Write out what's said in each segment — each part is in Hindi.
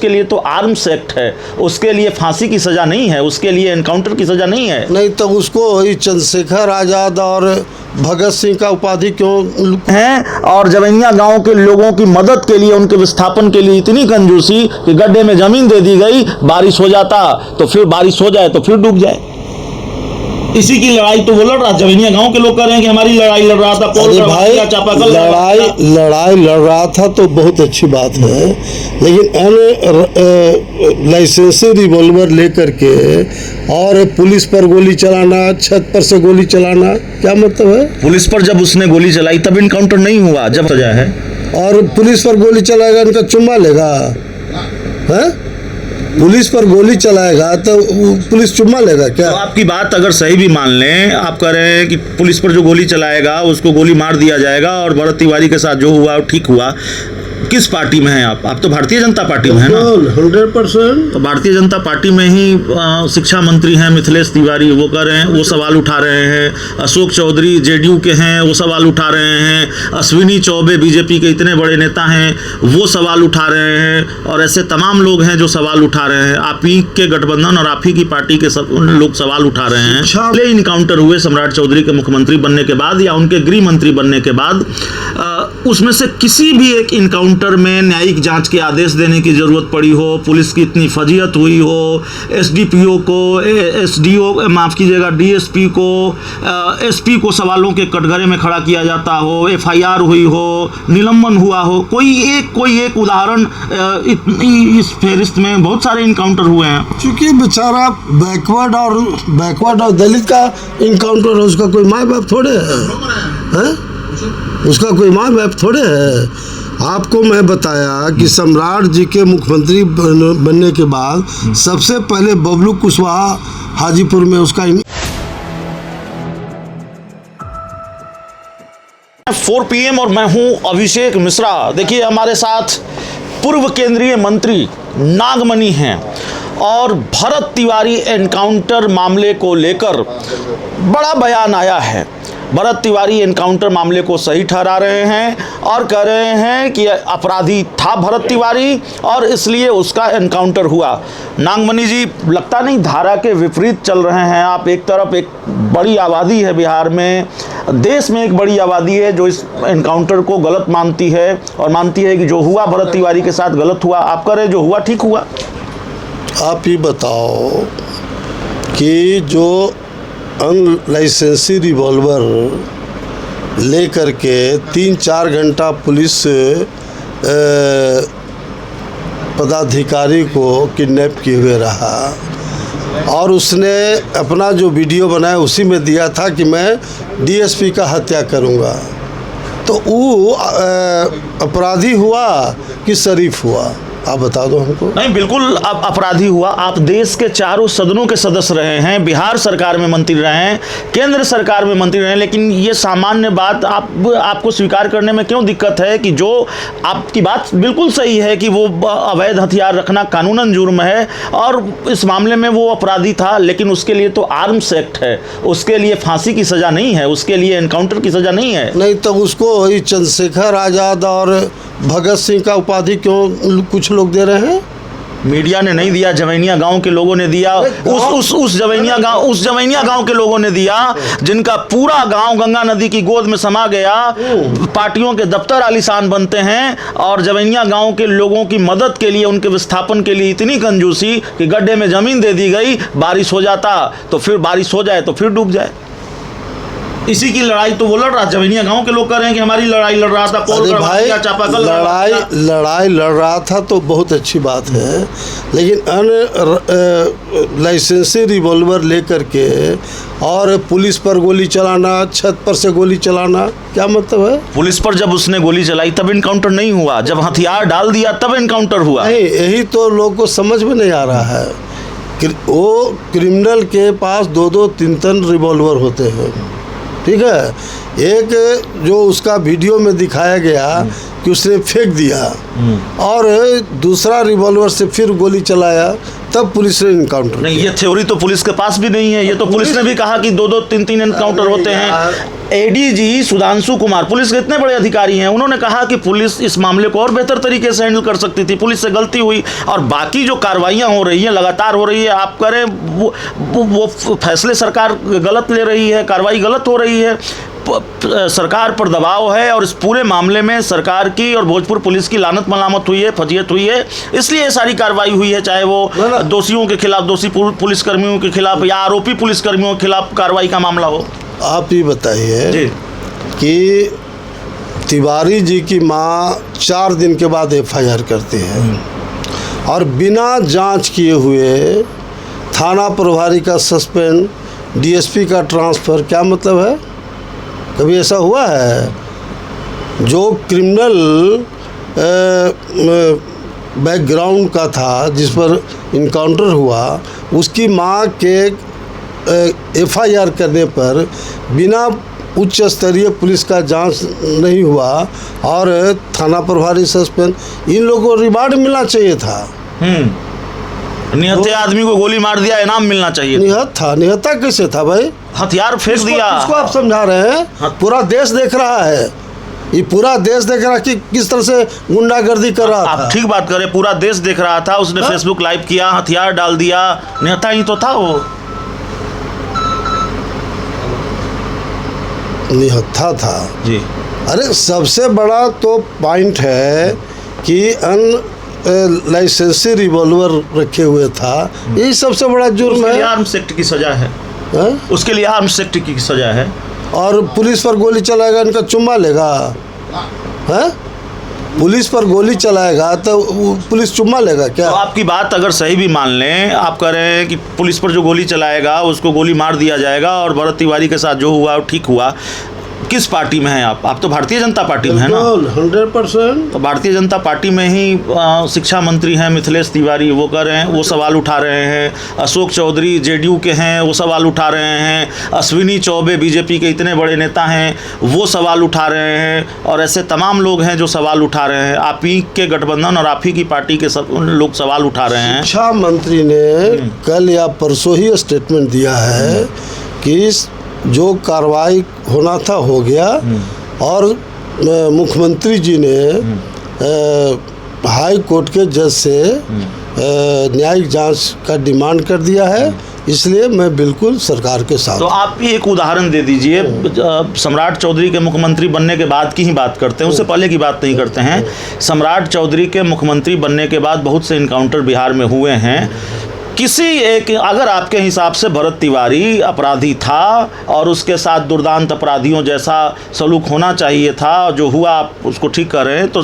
के लिए तो आर्म्स एक्ट है, उसके लिए फांसी की सजा नहीं है, उसके लिए एनकाउंटर की सजा नहीं है। नहीं तो उसको चंद्रशेखर आज़ाद और भगत सिंह का उपाधि क्यों हैं? और जवैनिया गांव के लोगों की मदद के लिए, उनके विस्थापन के लिए इतनी कंजूसी कि गड्ढे में जमीन दे दी गई, बारिश हो जाता तो फिर बारिश हो जाए तो फिर डूब जाए। इसी की लड़ाई तो वो लड़ रहा, जवैनिया गांव के लोग कह रहे हैं कि हमारी लड़ाई लड़ रहा था। भाई लड़ाई लड़ रहा था तो बहुत अच्छी बात है, लेकिन लाइसेंसी रिवॉल्वर लेकर के और पुलिस पर गोली चलाना, छत पर से गोली चलाना, क्या मतलब है? पुलिस पर जब उसने गोली चलाई तब इनकाउंटर नहीं हुआ, जब सजा है। और पुलिस पर गोली चलाएगा, इनका चुम्मा लेगा? है? पुलिस पर गोली चलाएगा तो पुलिस चुम्मा लेगा क्या? तो आपकी बात अगर सही भी मान लें, आप कह रहे हैं कि पुलिस पर जो गोली चलाएगा उसको गोली मार दिया जाएगा और भरत तिवारी के साथ जो हुआ ठीक हुआ। किस पार्टी में हैं आप तो भारतीय जनता पार्टी में है ना? 100%। तो भारतीय जनता पार्टी में ही शिक्षा मंत्री हैं मिथिलेश तिवारी, वो कह रहे हैं, वो सवाल उठा रहे हैं। अशोक चौधरी जेडीयू के हैं, वो सवाल उठा रहे हैं। अश्विनी चौबे बीजेपी के इतने बड़े नेता हैं, वो सवाल उठा रहे हैं। और ऐसे तमाम लोग हैं जो सवाल उठा रहे हैं। आप ही के गठबंधन और आप ही की पार्टी के सब लोग सवाल उठा रहे हैं। पहले इनकाउंटर हुए सम्राट चौधरी के मुख्यमंत्री बनने के बाद या उनके गृह मंत्री बनने के बाद, उसमें से किसी भी एक इनकाउंटर में न्यायिक जांच के आदेश देने की जरूरत पड़ी हो, पुलिस की इतनी फजीयत हुई हो, एसडीपीओ को, एसडीओ माफ कीजिएगा, डीएसपी को, एसपी को सवालों के कटघरे में खड़ा किया जाता हो, एफआईआर हुई हो, निलंबन हुआ हो, कोई एक उदाहरण इस फेरिस्त में बहुत सारे इनकाउंटर हुए हैं। क्योंकि बेचारा बैकवर्ड और दलित का इनकाउंटर है, उसका कोई माँ बाप थोड़े है? उसका कोई माँ बाप थोड़े है। आपको मैं बताया कि सम्राट जी के मुख्यमंत्री बनने के बाद सबसे पहले बबलू कुशवाहा हाजीपुर में उसका 4 PM और मैं हूं अभिषेक मिश्रा। देखिए हमारे साथ पूर्व केंद्रीय मंत्री नागमणि हैं और भरत तिवारी एनकाउंटर मामले को लेकर बड़ा बयान आया है। भरत तिवारी एनकाउंटर मामले को सही ठहरा रहे हैं और कह रहे हैं कि अपराधी था भरत तिवारी और इसलिए उसका एनकाउंटर हुआ। नागमणि जी, लगता नहीं धारा के विपरीत चल रहे हैं आप? एक तरफ एक बड़ी आबादी है बिहार में, देश में एक बड़ी आबादी है जो इस एनकाउंटर को गलत मानती है और मानती है कि जो हुआ भरत तिवारी के साथ गलत हुआ। आप कह रहे हैं जो हुआ ठीक हुआ। आप ही बताओ कि जो अनलाइसेंसी रिवॉल्वर ले करके 3-4 घंटा पुलिस पदाधिकारी को किडनैप किए हुए रहा और उसने अपना जो वीडियो बनाया उसी में दिया था कि मैं डीएसपी का हत्या करूंगा, तो वो अपराधी हुआ कि शरीफ हुआ? आप बता दो हमको। नहीं, बिल्कुल अपराधी हुआ। आप देश के चारों सदनों के सदस्य रहे हैं, बिहार सरकार में मंत्री रहे हैं, केंद्र सरकार में मंत्री रहे हैं, लेकिन ये सामान्य बात आपको स्वीकार करने में क्यों दिक्कत है कि जो आपकी बात बिल्कुल सही है कि वो अवैध हथियार रखना कानूनन जुर्म है और इस मामले में वो अपराधी था, लेकिन उसके लिए तो आर्म्स एक्ट है, उसके लिए फांसी की सजा नहीं है, उसके लिए एनकाउंटर की सजा नहीं है। नहीं तो उसको चंद्रशेखर आज़ाद और भगत सिंह का उपाधि क्यों कुछ लोग दे रहे हैं? मीडिया ने नहीं दिया, जवैनिया गांव के लोगों ने दिया। उस जवैनिया गांव के लोगों ने दिया जिनका पूरा गांव गंगा नदी की गोद में समा गया। पार्टियों के दफ्तर आलीशान बनते हैं और जवैनिया गांव के लोगों की मदद के लिए, उनके विस्थापन के लिए इतनी कंजूसी कि गड्ढे में जमीन दे दी गई, बारिश हो जाता तो फिर बारिश हो जाए तो फिर डूब जाए। इसी की लड़ाई तो वो लड़ रहा, जवैनिया गांव के लोग कह रहे हैं कि हमारी लड़ाई लड़ रहा था। लड़ाई लड़ रहा था तो बहुत अच्छी बात है, लेकिन लाइसेंसी रिवॉल्वर लेकर के और पुलिस पर गोली चलाना, छत पर से गोली चलाना, क्या मतलब है? पुलिस पर जब उसने गोली चलाई तब इनकाउंटर नहीं हुआ, जब हथियार डाल दिया तब इनकाउंटर हुआ। नहीं, यही तो लोगों को समझ में नहीं आ रहा है। वो क्रिमिनल के पास 2-2, 3-3 रिवॉल्वर होते हैं, ठीक है। एक जो उसका वीडियो में दिखाया गया कि उसने फेंक दिया और दूसरा रिवॉल्वर से फिर गोली चलाया, तब पुलिस ने इनकाउंटर नहीं, ये थ्योरी तो पुलिस के पास भी नहीं है। ये तो पुलिस ने भी कहा कि 2-2, 3-3 इनकाउंटर होते हैं। एडीजी सुधांशु कुमार, पुलिस के इतने बड़े अधिकारी हैं, उन्होंने कहा कि पुलिस इस मामले को और बेहतर तरीके से हैंडल कर सकती थी, पुलिस से गलती हुई। और बाकी जो कार्रवाइयाँ हो रही हैं, लगातार हो रही है, आप करें वो फैसले सरकार गलत ले रही है, कार्रवाई गलत हो रही है, सरकार पर दबाव है और इस पूरे मामले में सरकार की और भोजपुर पुलिस की लानत मलामत हुई है, फजीयत हुई है, इसलिए ये सारी कार्रवाई हुई है, चाहे वो दोषियों के खिलाफ, दोषी पुलिसकर्मियों के खिलाफ या आरोपी पुलिसकर्मियों के खिलाफ कार्रवाई का मामला हो। आप ही बताइए कि तिवारी जी की माँ 4 दिन के बाद एफआईआर करती है और बिना जांच किए हुए थाना प्रभारी का सस्पेंड, डीएसपी का ट्रांसफ़र, क्या मतलब है? कभी ऐसा हुआ है? जो क्रिमिनल बैकग्राउंड का था, जिस पर इनकाउंटर हुआ, उसकी माँ के एफआईआर करने पर बिना उच्च स्तरीय पुलिस का जांच नहीं हुआ और थाना प्रभारी सस्पेंड, इन लोगों को रिवार्ड मिलना चाहिए था। निहत्थे आदमी को गोली मार दिया, इनाम मिलना चाहिए। निहत्था कैसे था भाई? हथियार फेंक दिया। इसको आप समझा रहे हैं? पूरा देश देख रहा है, ये पूरा देश देख रहा है कि किस तरह से गुंडागर्दी कर रहा था। आप ठीक बात करें, पूरा देश देख रहा था, उसने फेसबुक लाइव किया, हथियार डाल दिया, निहत्था ही तो था वो। निहत्था था जी। अरे सबसे बड़ा तो पॉइंट है कि लाइसेंसी रिवॉल्वर रखे हुए था, यही सबसे बड़ा जुर्म है। आर्म्स एक्ट की सजा है, उसके लिए आर्म्स एक्ट की सजा है। और पुलिस पर गोली चलाएगा, इनका चुम्मा लेगा? है? पुलिस पर गोली चलाएगा तो पुलिस चुम्मा लेगा क्या? तो आपकी बात अगर सही भी मान लें, आप कह रहे हैं कि पुलिस पर जो गोली चलाएगा उसको गोली मार दिया जाएगा और भरत तिवारी के साथ जो हुआ वो ठीक हुआ। किस पार्टी में हैं आप तो भारतीय जनता पार्टी में है ना? 100%। तो भारतीय जनता पार्टी में ही शिक्षा मंत्री हैं मिथिलेश तिवारी, वो कह रहे हैं, वो सवाल उठा रहे हैं। अशोक चौधरी जेडीयू के हैं, वो सवाल उठा रहे हैं। अश्विनी चौबे बीजेपी के इतने बड़े नेता हैं, वो सवाल उठा रहे हैं। और ऐसे तमाम लोग हैं जो सवाल उठा रहे हैं। आप ही के गठबंधन और आप ही की पार्टी के सब लोग सवाल उठा रहे हैं। शिक्षा मंत्री ने कल या परसों ही स्टेटमेंट दिया है कि जो कार्रवाई होना था हो गया और मुख्यमंत्री जी ने हाई कोर्ट के जज से न्यायिक जांच का डिमांड कर दिया है, इसलिए मैं बिल्कुल सरकार के साथ। तो आप भी एक उदाहरण दे दीजिए। सम्राट चौधरी के मुख्यमंत्री बनने के बाद की ही बात करते हैं, उससे पहले की बात नहीं करते हैं। सम्राट चौधरी के मुख्यमंत्री बनने के बाद बहुत से इनकाउंटर बिहार में हुए हैं। किसी एक, अगर आपके हिसाब से भरत तिवारी अपराधी था और उसके साथ दुर्दांत अपराधियों जैसा सलूक होना चाहिए था, जो हुआ आप उसको ठीक कर रहे हैं, तो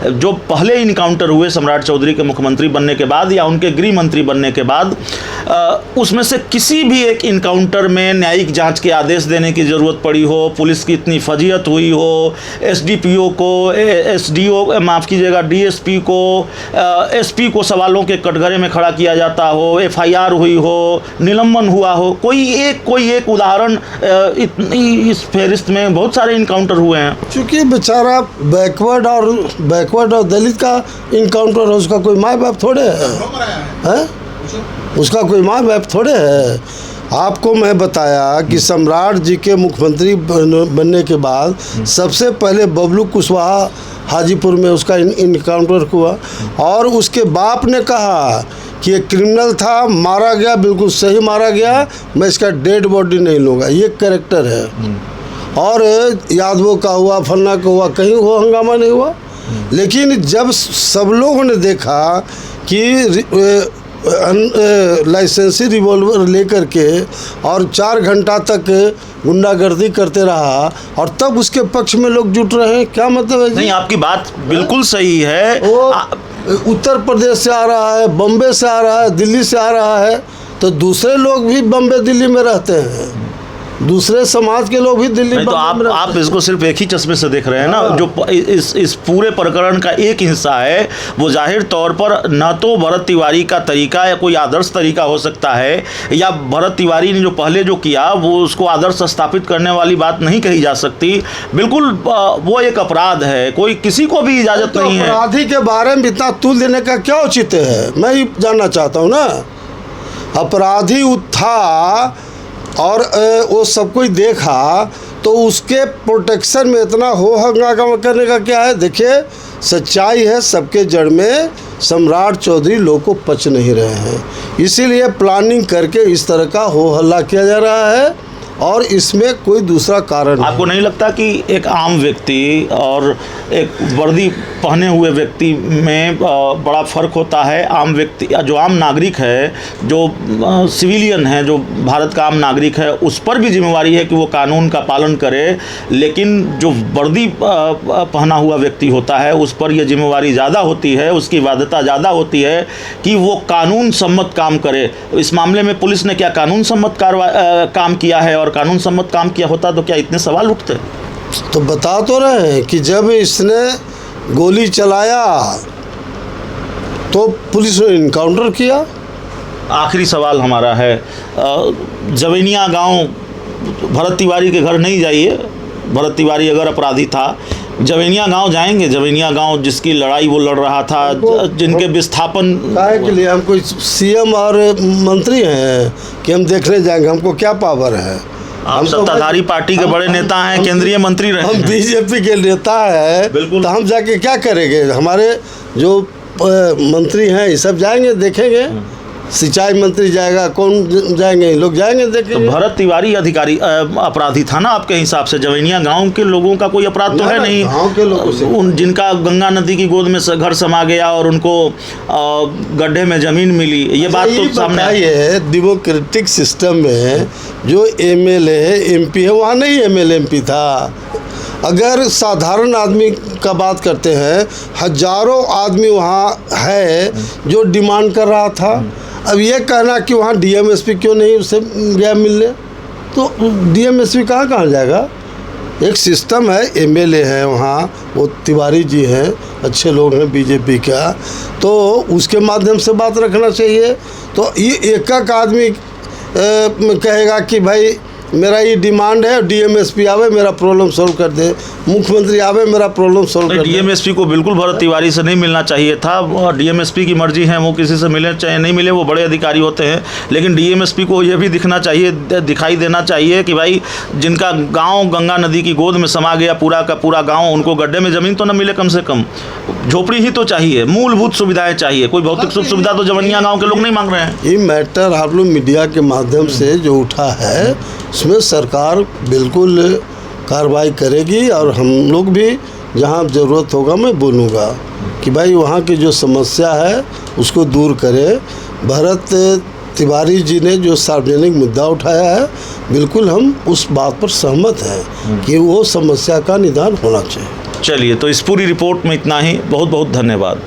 जो पहले इनकाउंटर हुए सम्राट चौधरी के मुख्यमंत्री बनने के बाद या उनके गृह मंत्री बनने के बाद, उसमें से किसी भी एक इनकाउंटर में न्यायिक जांच के आदेश देने की ज़रूरत पड़ी हो, पुलिस की इतनी फजीयत हुई हो, एसडीपीओ को, एसडीओ माफ़ कीजिएगा, डीएसपी को, एसपी को सवालों के कटघरे में खड़ा किया जाता हो, एफआईआर हुई हो, निलंबन हुआ हो, कोई एक उदाहरण इस फहरिस्त में बहुत सारे इनकाउंटर हुए हैं। क्योंकि बेचारा बैकवर्ड और दलित का इनकाउंटर है, उसका कोई माँ बाप थोड़े है? उसका कोई माँ बाप थोड़े है। आपको मैं बताया कि सम्राट जी के मुख्यमंत्री बनने के बाद सबसे पहले बबलू कुशवाहा हाजीपुर में उसका इनकाउंटर हुआ और उसके बाप ने कहा कि ये क्रिमिनल था, मारा गया, बिल्कुल सही मारा गया, मैं इसका डेड बॉडी नहीं लूँगा। ये कैरेक्टर है। और यादवों का हुआ, फन्ना का हुआ, कहीं वो हंगामा नहीं हुआ। लेकिन जब सब लोगों ने देखा कि लाइसेंसी रिवॉल्वर लेकर के और 4 घंटा तक गुंडागर्दी करते रहा और तब उसके पक्ष में लोग जुट रहे हैं, क्या मतलब है? नहीं, आपकी बात बिल्कुल सही है। वो उत्तर प्रदेश से आ रहा है, बम्बे से आ रहा है, दिल्ली से आ रहा है, तो दूसरे लोग भी बम्बे दिल्ली में रहते हैं, दूसरे समाज के लोग भी दिल्ली में। तो आप इसको सिर्फ एक ही चश्मे से देख रहे हैं ना। जो इस पूरे प्रकरण का एक हिस्सा है, वो जाहिर तौर पर न तो भरत तिवारी का तरीका या कोई आदर्श तरीका हो सकता है, या भरत तिवारी ने जो पहले जो किया वो उसको आदर्श स्थापित करने वाली बात नहीं कही जा सकती। बिल्कुल वो एक अपराध है, कोई किसी को भी इजाज़त नहीं है। अपराधी के बारे में इतना तूल देने का क्या औचित्य है, मैं ही जानना चाहता हूँ ना। अपराधी था और वो सब कोई देखा तो उसके प्रोटेक्शन में इतना हो हंगामा करने का क्या है? देखिए, सच्चाई है सबके जड़ में, सम्राट चौधरी लोग को पच नहीं रहे हैं, इसीलिए प्लानिंग करके इस तरह का हो हल्ला किया जा रहा है और इसमें कोई दूसरा कारण आपको नहीं लगता कि एक आम व्यक्ति और एक वर्दी पहने हुए व्यक्ति में बड़ा फ़र्क होता है? आम व्यक्ति, जो आम नागरिक है, जो सिविलियन है, जो भारत का आम नागरिक है, उस पर भी जिम्मेवारी है कि वो कानून का पालन करे, लेकिन जो वर्दी पहना हुआ व्यक्ति होता है उस पर यह जिम्मेवारी ज़्यादा होती है, उसकी बाध्यता ज़्यादा होती है कि वो कानून सम्मत काम करे। इस मामले में पुलिस ने क्या कानून सम्मत काम किया है? और कानून सम्मत काम किया होता तो क्या इतने सवाल उठते? तो बता तो रहे हैं कि जब इसने गोली चलाया तो पुलिस ने इनकाउंटर किया। आखिरी सवाल हमारा है, जवेनिया गांव, भरत तिवारी के घर नहीं जाइए। भरत तिवारी अगर अपराधी था, जवेनिया गांव जाएंगे? जवेनिया गांव जिसकी लड़ाई वो लड़ रहा था, जिनके विस्थापन काहे के लिए? हम कोई सीएम और मंत्री हैं कि हम देखने जाएंगे? हमको क्या पावर है? हम सत्ताधारी पार्टी के बड़े नेता हैं, केंद्रीय मंत्री रहे, हम बीजेपी के नेता हैं, बिल्कुल। तो हम जाके क्या करेंगे? हमारे जो मंत्री हैं ये सब जाएंगे, देखेंगे। सिंचाई मंत्री जाएगा, कौन जाएंगे? लोग जाएंगे, देखेंगे। तो भरत तिवारी अपराधी था ना आपके हिसाब से? जवेनिया गांव के लोगों का कोई अपराध तो है नहीं? गांव के लोगों से उन जिनका गंगा नदी की गोद में घर समा गया और उनको गड्ढे में जमीन मिली, ये बात तो सामने आई है। डेमोक्रेटिक सिस्टम में जो एमएलए है, एमपी है, वहाँ नहीं एमएलए एमपी था। अगर साधारण आदमी का बात करते हैं, हजारों आदमी वहाँ है जो डिमांड कर रहा था। अब ये कहना कि वहाँ डीएमएसपी क्यों नहीं उसे गया मिलने, तो डीएमएसपी कहाँ जाएगा? एक सिस्टम है, एमएलए है वहाँ, वो तिवारी जी हैं, अच्छे लोग हैं बीजेपी का, तो उसके माध्यम से बात रखना चाहिए। तो ये एक आदमी कहेगा कि भाई मेरा ये डिमांड है, डीएमएसपी आवे मेरा प्रॉब्लम सॉल्व कर दे, मुख्यमंत्री आवे मेरा प्रॉब्लम सॉल्व कर दे। डीएमएसपी को बिल्कुल भरत तिवारी से नहीं मिलना चाहिए था। डीएमएसपी की मर्जी है, वो किसी से मिले चाहे नहीं मिले, वो बड़े अधिकारी होते हैं, लेकिन डीएमएसपी को ये भी दिखाई देना चाहिए कि भाई जिनका गांव गंगा नदी की गोद में समा गया पूरा का पूरा गांव, उनको गड्ढे में ज़मीन तो न मिले, कम से कम झोपड़ी ही तो चाहिए, मूलभूत सुविधाएं चाहिए। कोई भौतिक सुख सुविधा तो जवनिया गाँव के लोग नहीं मांग रहे हैं। ये मैटर आप लोग मीडिया के माध्यम से जो उठा है, उसमें सरकार बिल्कुल कार्रवाई करेगी और हम लोग भी जहाँ ज़रूरत होगा मैं बोलूँगा कि भाई वहाँ की जो समस्या है उसको दूर करें। भरत तिवारी जी ने जो सार्वजनिक मुद्दा उठाया है, बिल्कुल हम उस बात पर सहमत हैं कि वो समस्या का निदान होना चाहिए। चलिए, तो इस पूरी रिपोर्ट में इतना ही। बहुत बहुत धन्यवाद।